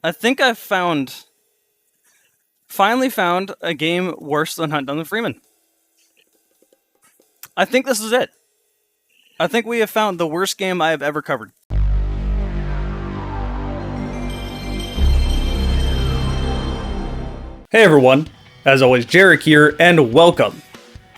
I think I've finally found a game worse than Hunt Down the Freeman. I think this is it. I think we have found the worst game I have ever covered. Hey everyone, as always Jarek here, and welcome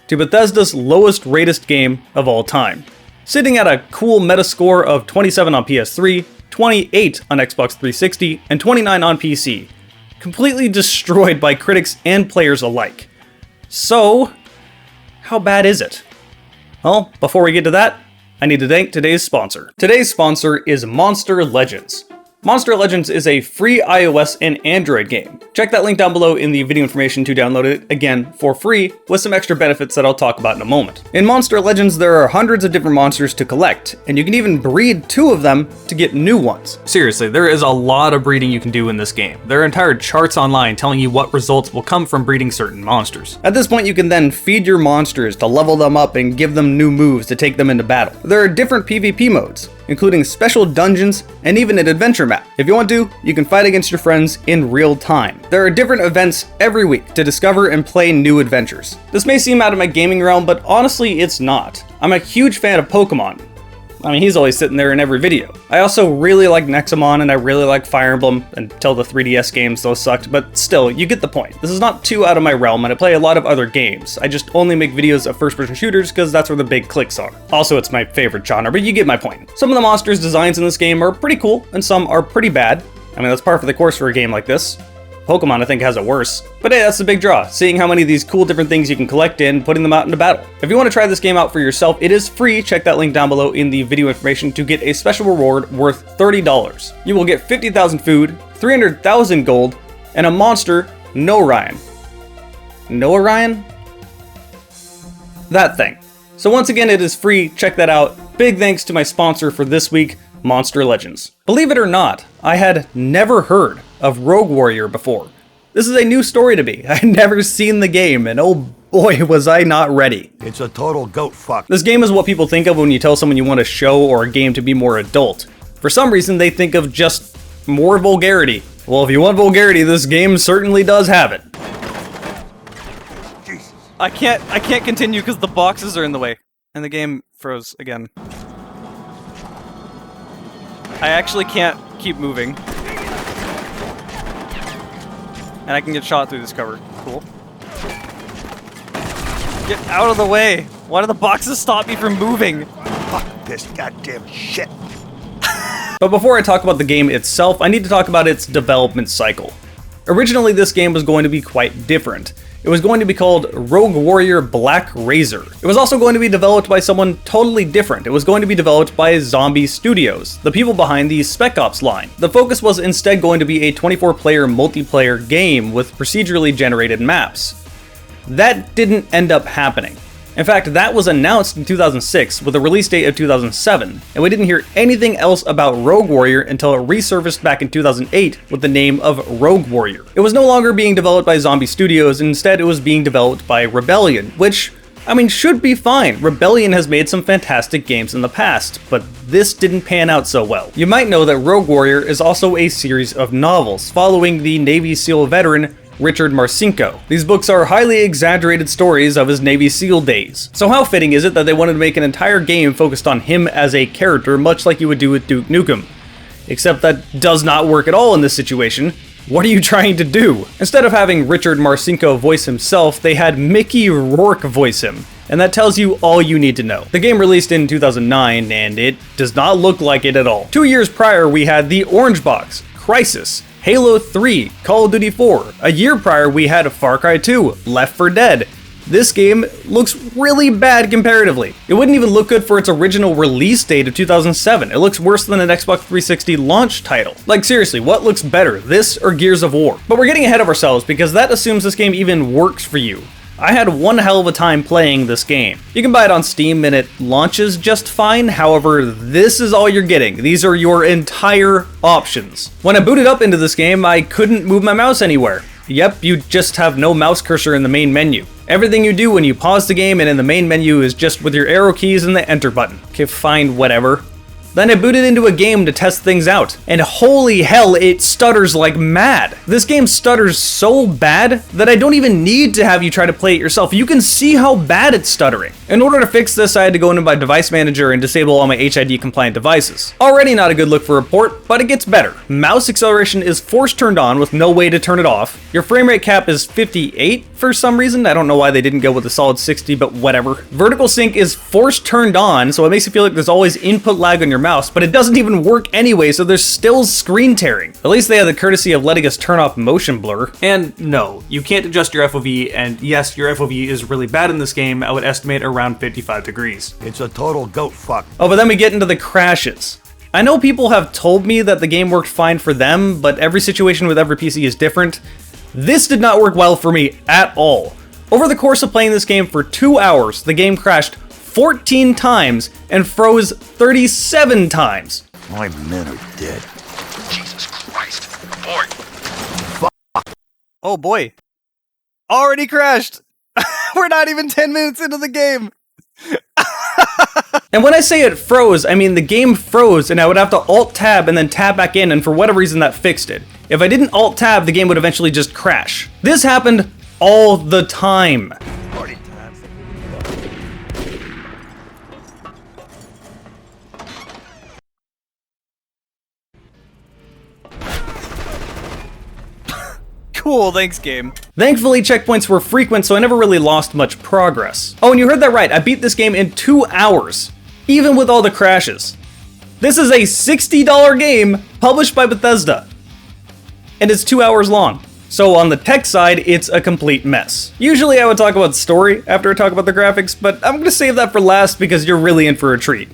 to Bethesda's lowest rated game of all time. Sitting at a cool Metascore of 27 on PS3, 28 on Xbox 360, and 29 on PC. Completely destroyed by critics and players alike. So, how bad is it? Well, before we get to that, I need to thank today's sponsor. Today's sponsor is Monster Legends. Monster Legends is a free iOS and Android game. Check that link down below in the video information to download it, again, for free, with some extra benefits that I'll talk about in a moment. In Monster Legends, there are hundreds of different monsters to collect, and you can even breed 2 of them to get new ones. Seriously, there is a lot of breeding you can do in this game. There are entire charts online telling you what results will come from breeding certain monsters. At this point, you can then feed your monsters to level them up and give them new moves to take them into battle. There are different PvP modes, including special dungeons and even an adventure map. If you want to, you can fight against your friends in real time. There are different events every week to discover and play new adventures. This may seem out of my gaming realm, but honestly it's not. I'm a huge fan of Pokemon. I mean, he's always sitting there in every video. I also really like Nexomon and I really like Fire Emblem until the 3DS games, those sucked, but still, you get the point. This is not too out of my realm and I play a lot of other games. I just only make videos of first-person shooters because that's where the big clicks are. Also, it's my favorite genre, but you get my point. Some of the monsters' designs in this game are pretty cool and some are pretty bad. I mean, that's par for the course for a game like this. Pokemon, I think, has it worse. But hey, that's the big draw, seeing how many of these cool different things you can collect and putting them out into battle. If you want to try this game out for yourself, it is free. Check that link down below in the video information to get a special reward worth $30. You will get 50,000 food, 300,000 gold, and a monster, No Ryan. Noah Ryan? That thing. So once again, it is free. Check that out. Big thanks to my sponsor for this week, Monster Legends. Believe it or not, I had never heard of Rogue Warrior before. This is a new story to me. I had never seen the game, and oh boy was I not ready. It's a total goat fuck. This game is what people think of when you tell someone you want a show or a game to be more adult. For some reason, they think of just more vulgarity. Well, if you want vulgarity, this game certainly does have it. Jesus. I can't continue because the boxes are in the way. And the game froze again. I actually can't keep moving. And I can get shot through this cover. Cool. Get out of the way! Why do the boxes stop me from moving? Fuck this goddamn shit. But before I talk about the game itself, I need to talk about its development cycle. Originally, this game was going to be quite different. It was going to be called Rogue Warrior Black Razor. It was also going to be developed by someone totally different. It was going to be developed by Zombie Studios, the people behind the Spec Ops line. The focus was instead going to be a 24-player multiplayer game with procedurally generated maps. That didn't end up happening. In fact, that was announced in 2006 with a release date of 2007, and we didn't hear anything else about Rogue Warrior until it resurfaced back in 2008 with the name of Rogue Warrior. It was no longer being developed by Zombie Studios, instead it was being developed by Rebellion, which, I mean, should be fine. Rebellion has made some fantastic games in the past, but this didn't pan out so well. You might know that Rogue Warrior is also a series of novels following the Navy SEAL veteran Richard Marcinko. These books are highly exaggerated stories of his Navy SEAL days. So how fitting is it that they wanted to make an entire game focused on him as a character, much like you would do with Duke Nukem? Except that does not work at all in this situation. What are you trying to do? Instead of having Richard Marcinko voice himself, they had Mickey Rourke voice him. And that tells you all you need to know. The game released in 2009, and it does not look like it at all. 2 years prior, we had the Orange Box, Crisis, Halo 3, Call of Duty 4. A year prior, we had Far Cry 2, Left 4 Dead. This game looks really bad comparatively. It wouldn't even look good for its original release date of 2007. It looks worse than an Xbox 360 launch title. Like seriously, what looks better, this or Gears of War? But we're getting ahead of ourselves because that assumes this game even works for you. I had one hell of a time playing this game. You can buy it on Steam and it launches just fine, however, this is all you're getting. These are your entire options. When I booted up into this game, I couldn't move my mouse anywhere. Yep, you just have no mouse cursor in the main menu. Everything you do when you pause the game and in the main menu is just with your arrow keys and the enter button. Okay, fine, whatever. Then I booted into a game to test things out, and holy hell, it stutters like mad. This game stutters so bad that I don't even need to have you try to play it yourself. You can see how bad it's stuttering. In order to fix this, I had to go into my device manager and disable all my HID compliant devices. Already not a good look for a port, but it gets better. Mouse acceleration is force turned on with no way to turn it off. Your frame rate cap is 58 for some reason. I don't know why they didn't go with a solid 60, but whatever. Vertical sync is force turned on, so it makes you feel like there's always input lag on your mouse, but it doesn't even work anyway, so there's still screen tearing. At least they had the courtesy of letting us turn off motion blur. And no, you can't adjust your FOV, and yes, your FOV is really bad in this game. I would estimate around 55 degrees. It's a total goat fuck. Oh, but then we get into the crashes. I know people have told me that the game worked fine for them, but every situation with every PC is different. This did not work well for me at all. Over the course of playing this game for 2 hours, the game crashed 14 times and froze 37 times. My men are dead. Jesus Christ. Boy. Oh boy. Already crashed. We're not even 10 minutes into the game. And when I say it froze, I mean the game froze and I would have to Alt-Tab and then tab back in, and for whatever reason that fixed it. If I didn't Alt-Tab, the game would eventually just crash. This happened all the time. Party time. Cool, thanks game. Thankfully, checkpoints were frequent, so I never really lost much progress. Oh, and you heard that right, I beat this game in 2 hours, even with all the crashes. This is a $60 game published by Bethesda, and it's 2 hours long. So on the tech side, it's a complete mess. Usually I would talk about the story after I talk about the graphics, but I'm gonna save that for last because you're really in for a treat.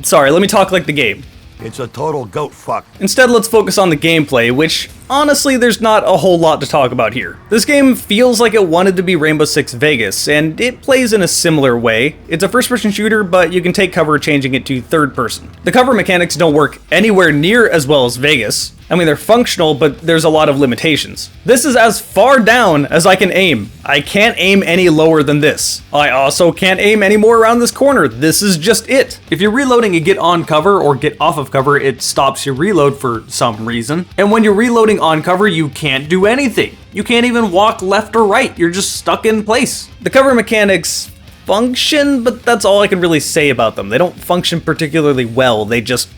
Sorry, let me talk like the game. It's a total goat fuck. Instead, let's focus on the gameplay, which, honestly, there's not a whole lot to talk about here. This game feels like it wanted to be Rainbow Six Vegas, and it plays in a similar way. It's a first-person shooter, but you can take cover changing it to third-person. The cover mechanics don't work anywhere near as well as Vegas. I mean, they're functional, but there's a lot of limitations. This is as far down as I can aim. I can't aim any lower than this. I also can't aim any more around this corner. This is just it. If you're reloading and get on cover or get off of cover, it stops your reload for some reason. And when you're reloading on cover, you can't do anything. You can't even walk left or right. You're just stuck in place. The cover mechanics function, but that's all I can really say about them. They don't function particularly well. They just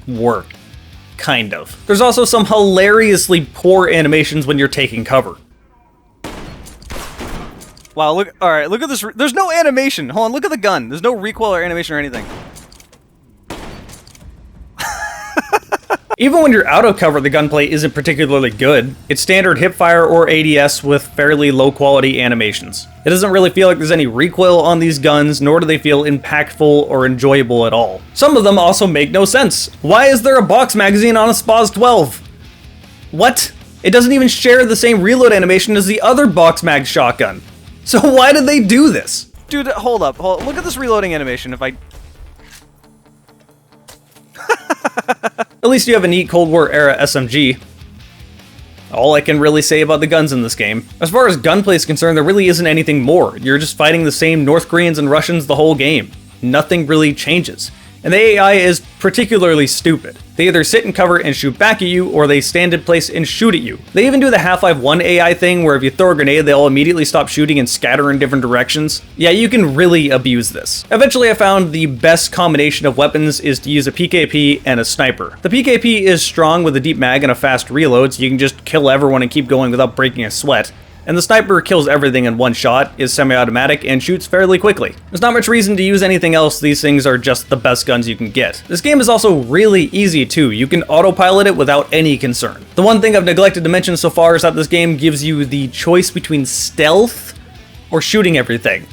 work. Kind of. There's also some hilariously poor animations when you're taking cover. Wow, look, alright, look at this. There's no animation. Hold on, look at the gun. There's no recoil or animation or anything. Even when you're out of cover, the gunplay isn't particularly good. It's standard hipfire or ADS with fairly low quality animations. It doesn't really feel like there's any recoil on these guns, nor do they feel impactful or enjoyable at all. Some of them also make no sense. Why is there a box magazine on a SPAS 12? What? It doesn't even share the same reload animation as the other box mag shotgun. So why did they do this? Dude, hold up. Look at this reloading animation if I... At least you have a neat Cold War era SMG. All I can really say about the guns in this game. As far as gunplay is concerned, there really isn't anything more. You're just fighting the same North Koreans and Russians the whole game. Nothing really changes. And the AI is particularly stupid. They either sit in cover and shoot back at you, or they stand in place and shoot at you. They even do the Half-Life 1 AI thing where if you throw a grenade, they'll immediately stop shooting and scatter in different directions. Yeah, you can really abuse this. Eventually I found the best combination of weapons is to use a PKP and a sniper. The PKP is strong with a deep mag and a fast reload, so you can just kill everyone and keep going without breaking a sweat. And the sniper kills everything in one shot, is semi-automatic, and shoots fairly quickly. There's not much reason to use anything else, these things are just the best guns you can get. This game is also really easy too, you can autopilot it without any concern. The one thing I've neglected to mention so far is that this game gives you the choice between stealth or shooting everything.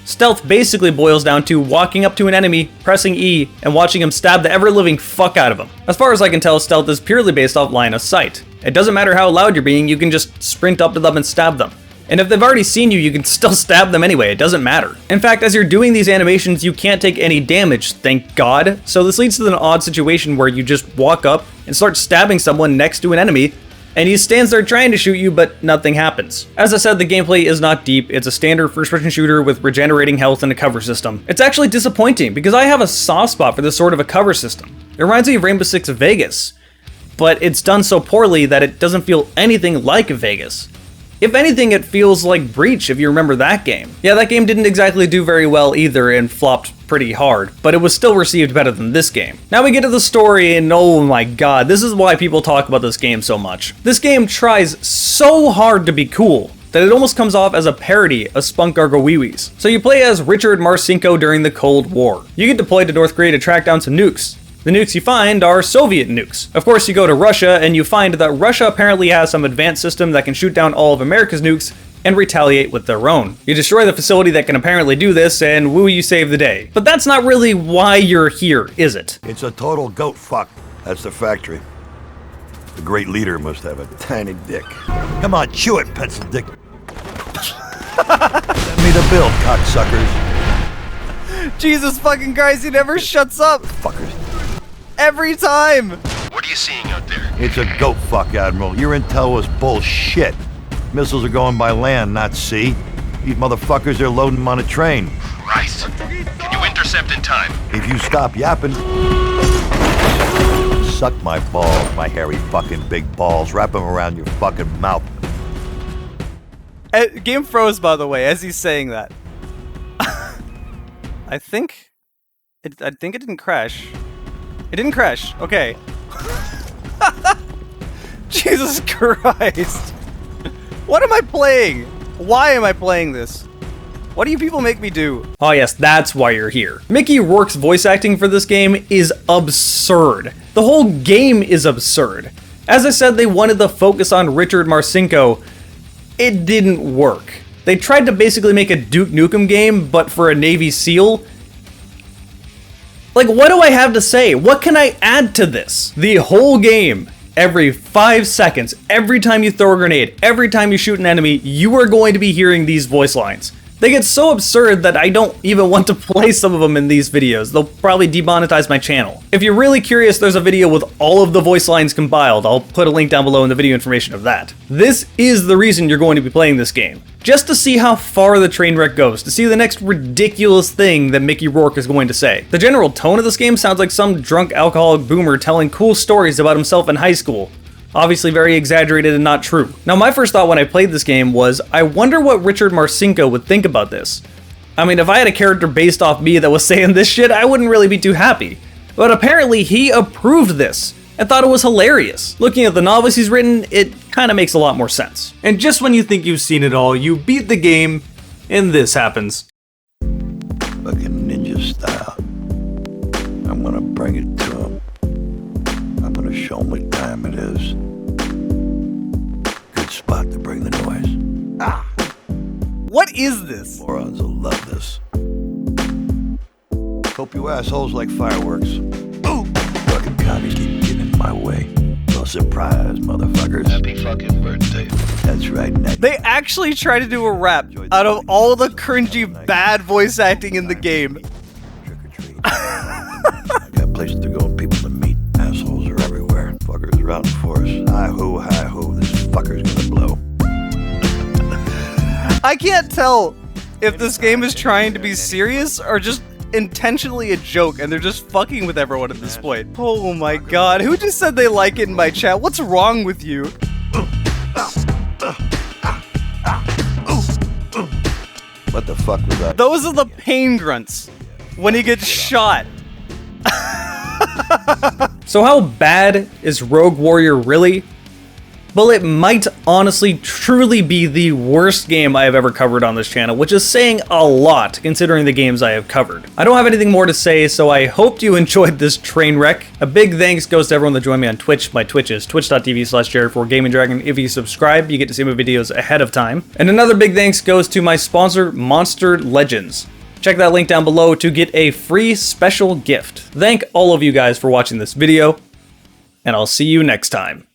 Stealth basically boils down to walking up to an enemy, pressing E, and watching him stab the ever-living fuck out of him. As far as I can tell, stealth is purely based off line of sight. It doesn't matter how loud you're being, you can just sprint up to them and stab them. And if they've already seen you, you can still stab them anyway, it doesn't matter. In fact, as you're doing these animations, you can't take any damage, thank God. So this leads to an odd situation where you just walk up and start stabbing someone next to an enemy, and he stands there trying to shoot you, but nothing happens. As I said, the gameplay is not deep. It's a standard first-person shooter with regenerating health and a cover system. It's actually disappointing because I have a soft spot for this sort of a cover system. It reminds me of Rainbow Six Vegas, but it's done so poorly that it doesn't feel anything like Vegas. If anything, it feels like Breach, if you remember that game. Yeah, that game didn't exactly do very well either and flopped pretty hard, but it was still received better than this game. Now we get to the story, and oh my god, this is why people talk about this game so much. This game tries so hard to be cool that it almost comes off as a parody of Spunk Gargoyles. So you play as Richard Marcinko during the Cold War. You get deployed to North Korea to track down some nukes. The nukes you find are Soviet nukes. Of course, you go to Russia, and you find that Russia apparently has some advanced system that can shoot down all of America's nukes and retaliate with their own. You destroy the facility that can apparently do this, and woo, you save the day. But that's not really why you're here, is it? It's a total goat fuck. That's the factory. The great leader must have a tiny dick. Come on, chew it, pencil dick. Send me the bill, cocksuckers. Jesus fucking Christ, he never shuts up! Fuckers. Every time! What are you seeing out there? It's a goat fuck, Admiral. Your intel was bullshit. Missiles are going by land, not sea. These motherfuckers are loading them on a train. Christ. Can you intercept in time? If you stop yapping, suck my balls, my hairy fucking big balls. Wrap them around your fucking mouth. Game froze, by the way, as he's saying that. I think it didn't crash. It didn't crash. Okay. Jesus Christ. What am I playing? Why am I playing this? What do you people make me do? Oh yes, that's why you're here. Mickey Rourke's voice acting for this game is absurd. The whole game is absurd. As I said, they wanted to focus on Richard Marcinko. It didn't work. They tried to basically make a Duke Nukem game, but for a Navy SEAL. Like, what do I have to say? What can I add to this? The whole game, every 5 seconds, every time you throw a grenade, every time you shoot an enemy, you are going to be hearing these voice lines. They get so absurd that I don't even want to play some of them in these videos. They'll probably demonetize my channel. If you're really curious, there's a video with all of the voice lines compiled. I'll put a link down below in the video information of that. This is the reason you're going to be playing this game. Just to see how far the train wreck goes, to see the next ridiculous thing that Mickey Rourke is going to say. The general tone of this game sounds like some drunk alcoholic boomer telling cool stories about himself in high school. Obviously very exaggerated and not true. Now my first thought when I played this game was, I wonder what Richard Marcinko would think about this. I mean, if I had a character based off me that was saying this shit, I wouldn't really be too happy. But apparently he approved this and thought it was hilarious. Looking at the novels he's written, it kind of makes a lot more sense. And just when you think you've seen it all, you beat the game, and this happens. Fucking ninja style. I'm gonna bring it to him. I'm gonna show him what time it is. Good spot to bring the noise. Ah! What is this? Morons will love this. Hope you assholes like fireworks. Ooh! Fucking commies keep getting in my way. Well, surprise, motherfuckers. Happy fucking birthday. That's right, Ned. They actually try to do a rap out of all the cringy bad voice acting in the game. Trick or treat. I got places to go and people to meet. Assholes are everywhere. Fuckers are out in force. Hi-ho, hi-ho. This fucker's gonna blow. I can't tell if this game is trying to be serious or just intentionally a joke and they're just fucking with everyone at this point. Oh my god, who just said they like it in my chat? What's wrong with you? What the fuck was that? Those are the pain grunts when he gets shot. So how bad is Rogue Warrior really? Well, it might honestly truly be the worst game I have ever covered on this channel, which is saying a lot considering the games I have covered. I don't have anything more to say, so I hope you enjoyed this train wreck. A big thanks goes to everyone that joined me on Twitch. My Twitch is twitch.tv/JarekTheGamingDragon. If you subscribe, you get to see my videos ahead of time. And another big thanks goes to my sponsor, Monster Legends. Check that link down below to get a free special gift. Thank all of you guys for watching this video, and I'll see you next time.